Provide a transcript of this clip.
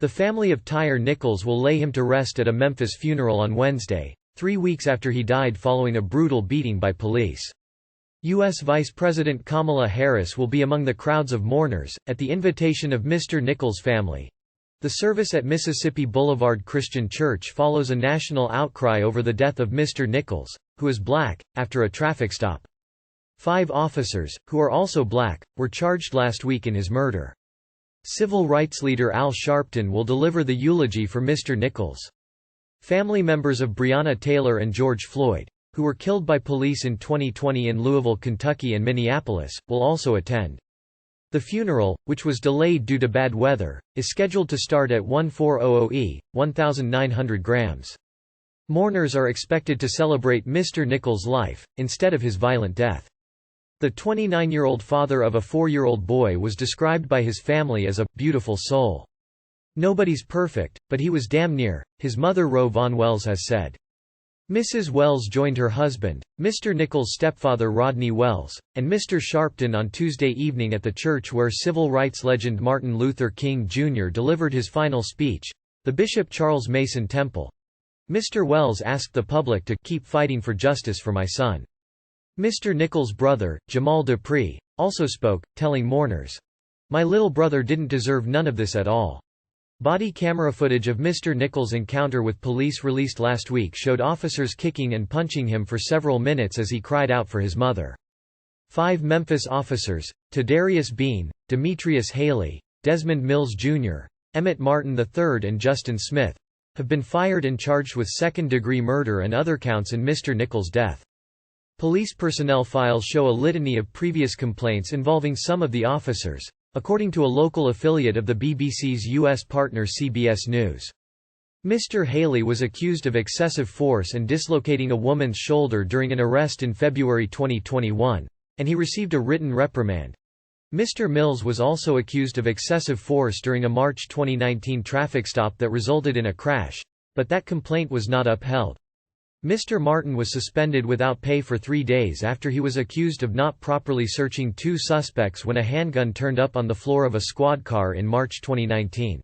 The family of Tyre Nichols will lay him to rest at a Memphis funeral on Wednesday, 3 weeks after he died following a brutal beating by police. U.S. Vice-President Kamala Harris will be among the crowds of mourners, at the invitation of Mr. Nichols' family. The service at Mississippi Boulevard Christian Church follows a national outcry over the death of Mr. Nichols, who is black, after a traffic stop. 5 officers, who are also black, were charged last week in his murder. Civil rights leader Al Sharpton will deliver the eulogy for Mr. Nichols. Family members of Breonna Taylor and George Floyd, who were killed by police in 2020 in Louisville, Kentucky and Minneapolis, will also attend. The funeral, which was delayed due to bad weather, is scheduled to start at 1400 E, 1900 grams. Mourners are expected to celebrate Mr. Nichols' life, instead of his violent death. The 29-year-old father of a 4-year-old boy was described by his family as a beautiful soul. "Nobody's perfect, but he was damn near," his mother Ro Von Wells has said. Mrs. Wells joined her husband, Mr. Nichols' stepfather Rodney Wells, and Mr. Sharpton on Tuesday evening at the church where civil rights legend Martin Luther King Jr. delivered his final speech, the Bishop Charles Mason Temple. Mr. Wells asked the public to keep fighting for justice for my son. Mr. Nichols' brother, Jamal Dupree, also spoke, telling mourners, "My little brother didn't deserve none of this at all." Body camera footage of Mr. Nichols' encounter with police released last week showed officers kicking and punching him for several minutes as he cried out for his mother. 5 Memphis officers, Tadarius Bean, Demetrius Haley, Desmond Mills Jr., Emmett Martin III and Justin Smith, have been fired and charged with second-degree murder and other counts in Mr. Nichols' death. Police personnel files show a litany of previous complaints involving some of the officers, according to a local affiliate of the BBC's U.S. partner CBS News. Mr. Haley was accused of excessive force and dislocating a woman's shoulder during an arrest in February 2021, and he received a written reprimand. Mr. Mills was also accused of excessive force during a March 2019 traffic stop that resulted in a crash, but that complaint was not upheld. Mr. Martin was suspended without pay for 3 days after he was accused of not properly searching 2 suspects when a handgun turned up on the floor of a squad car in March 2019.